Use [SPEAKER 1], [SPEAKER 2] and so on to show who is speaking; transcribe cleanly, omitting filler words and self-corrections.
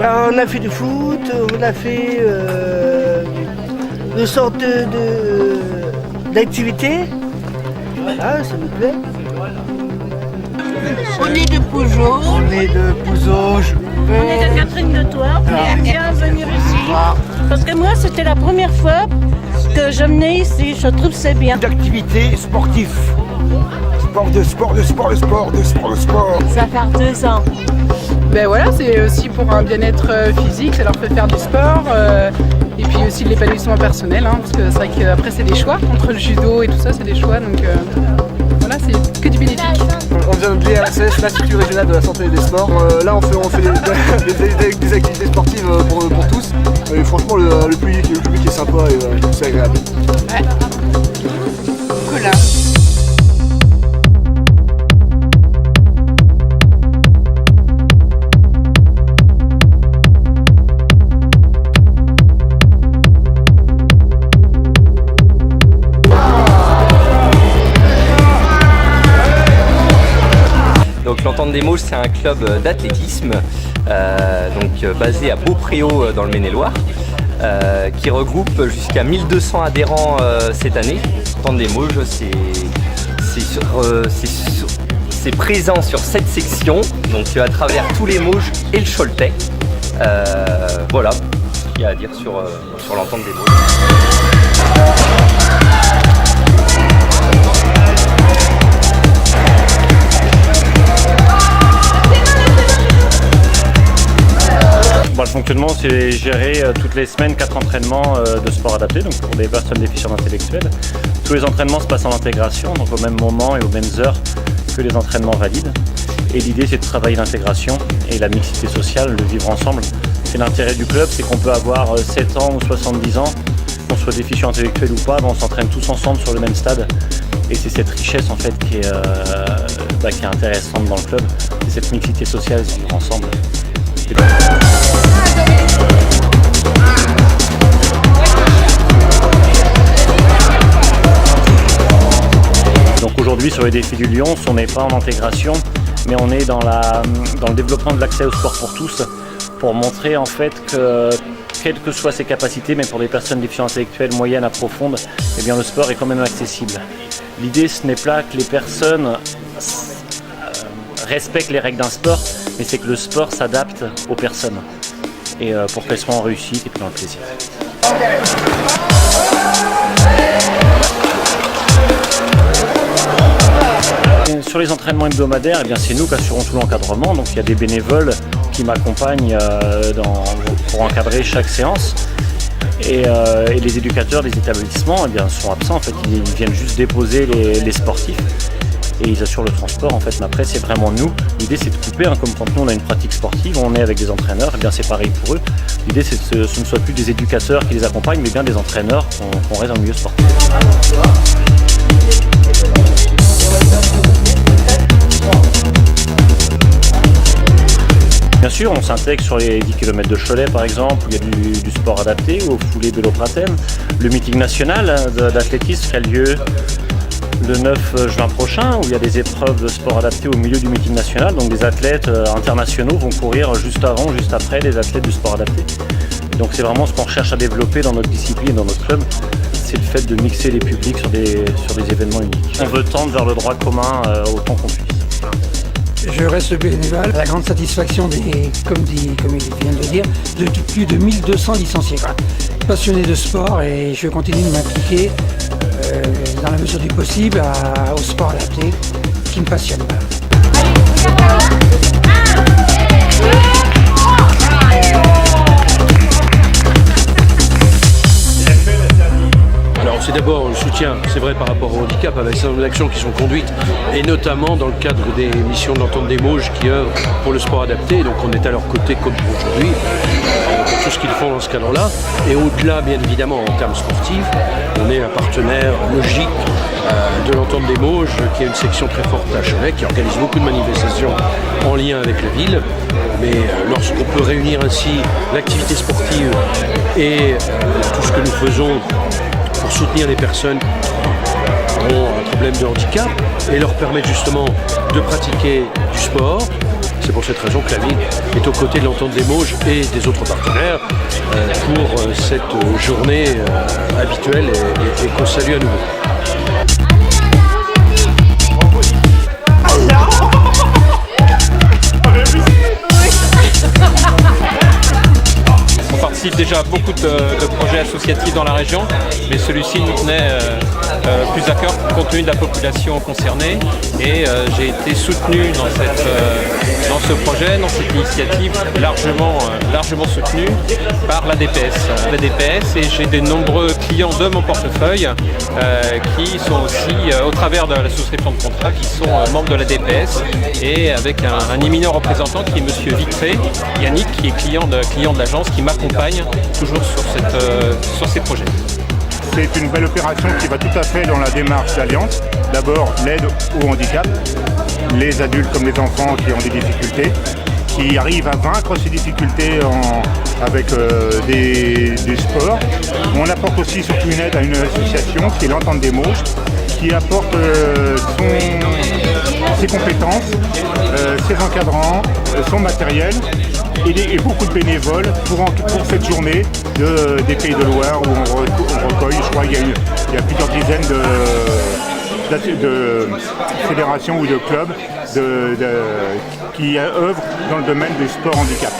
[SPEAKER 1] On a fait du foot, on a fait une sorte d'activité. Voilà, ça me plaît.
[SPEAKER 2] On est de Pougeot.
[SPEAKER 3] On est de Pouzauges.
[SPEAKER 4] On est de Catherine de Tours. On aime bien venir ici. Parce que moi, c'était la première fois que je venais ici. Je trouve que c'est bien.
[SPEAKER 3] D'activités sportives. Sport.
[SPEAKER 4] Ça fait 2 ans.
[SPEAKER 5] Ben voilà, c'est aussi pour un bien-être physique, ça leur fait faire du sport et puis aussi de l'épanouissement personnel, hein, parce que c'est vrai qu'après c'est des choix, entre le judo et tout ça c'est des choix, donc voilà, c'est que du bénéfique.
[SPEAKER 6] On vient de l'IRSS, l'Institut Régional de la Santé et des Sports. Là on fait des activités sportives pour tous. Et franchement le public est sympa et c'est agréable.
[SPEAKER 5] Ouais. Voilà.
[SPEAKER 7] Donc l'Entente des Mauges, c'est un club d'athlétisme basé à Beaupréau dans le Maine-et-Loire qui regroupe jusqu'à 1200 adhérents cette année. L'Entente des Mauges, c'est présent sur 7 sections, donc à travers tous les Mauges et le Choletais. Voilà ce qu'il y a à dire sur l'Entente des Mauges.
[SPEAKER 8] Le fonctionnement, c'est gérer toutes les semaines 4 entraînements de sport adapté, donc pour des personnes déficientes intellectuelles. Tous les entraînements se passent en intégration, donc au même moment et aux mêmes heures que les entraînements valides. Et l'idée, c'est de travailler l'intégration et la mixité sociale, le vivre ensemble. C'est l'intérêt du club, c'est qu'on peut avoir 7 ans ou 70 ans, qu'on soit déficient intellectuel ou pas, on s'entraîne tous ensemble sur le même stade. Et c'est cette richesse en fait qui est intéressante dans le club, c'est cette mixité sociale, se vivre ensemble. Donc aujourd'hui sur les défis du Lion, on n'est pas en intégration, mais on est dans le développement de l'accès au sport pour tous, pour montrer en fait que quelles que soient ses capacités, mais pour des personnes déficientes intellectuelles moyennes à profondes, eh bien le sport est quand même accessible. L'idée ce n'est pas que les personnes respectent les règles d'un sport, mais c'est que le sport s'adapte aux personnes et pour qu'elles soient en réussite et puis dans le plaisir. Sur les entraînements hebdomadaires, eh bien c'est nous qui assurons tout l'encadrement, donc il y a des bénévoles qui m'accompagnent pour encadrer chaque séance. Et les éducateurs des établissements eh bien, sont absents, en fait. Ils viennent juste déposer les sportifs et ils assurent le transport. En fait. Mais après, c'est vraiment nous. L'idée, c'est de couper, hein, comme quand nous, on a une pratique sportive, on est avec des entraîneurs, eh bien, c'est pareil pour eux. L'idée, c'est que ce ne soit plus des éducateurs qui les accompagnent, mais bien des entraîneurs qu'on reste dans le milieu sportif. Bien sûr, on s'intègre sur les 10 km de Cholet par exemple, où il y a du sport adapté, ou au foulée Bello-Praten. Le meeting national d'athlétisme qui a lieu le 9 juin prochain, où il y a des épreuves de sport adapté au milieu du meeting national. Donc des athlètes internationaux vont courir juste avant, juste après les athlètes du sport adapté. Donc c'est vraiment ce qu'on recherche à développer dans notre discipline et dans notre club. C'est le fait de mixer les publics sur des événements uniques. On veut tendre vers le droit commun autant qu'on puisse.
[SPEAKER 9] Je reste bénévole, à la grande satisfaction comme il vient de le dire, de plus de 1200 licenciés. Passionné de sport et je continue de m'impliquer dans la mesure du possible au sport adapté qui me passionne.
[SPEAKER 10] Alors c'est d'abord le soutien, c'est vrai, par rapport au handicap, avec certaines actions qui sont conduites, et notamment dans le cadre des missions de l'Entente des Mauges qui œuvrent pour le sport adapté, donc on est à leur côté comme aujourd'hui, pour tout ce qu'ils font dans ce cadre-là. Et au-delà, bien évidemment, en termes sportifs, on est un partenaire logique de l'Entente des Mauges, qui a une section très forte à Cholet, qui organise beaucoup de manifestations en lien avec la ville. Mais lorsqu'on peut réunir ainsi l'activité sportive et tout ce que nous faisons pour soutenir les personnes qui ont un problème de handicap et leur permettre justement de pratiquer du sport, C'est pour cette raison que la ville est aux côtés de l'Entente des Mauges et des autres partenaires pour cette journée habituelle et qu'on salue à nouveau.
[SPEAKER 2] On participe déjà à beaucoup de projets associatifs dans la région, mais celui-ci nous tenait plus à cœur compte tenu de la population concernée et j'ai été soutenu dans ce projet, dans cette initiative largement soutenue par la DPS. Et j'ai de nombreux clients de mon portefeuille qui sont aussi, au travers de la souscription de contrat, qui sont membres de la DPS et avec un éminent représentant qui est Monsieur Vitré, Yannick, qui est client de l'agence, qui m'accompagne toujours sur ces projets.
[SPEAKER 11] C'est une belle opération qui va tout à fait dans la démarche d'Alliance. D'abord, l'aide au handicap, les adultes comme les enfants qui ont des difficultés, qui arrivent à vaincre ces difficultés avec des sports. On apporte aussi surtout une aide à une association qui est l'Entente des Mauges, qui apporte ses compétences, ses encadrants, son matériel et beaucoup de bénévoles pour cette journée des Pays de Loire où on recueille, je crois qu'il y a plusieurs dizaines de fédérations ou de clubs qui œuvrent dans le domaine du sport handicap.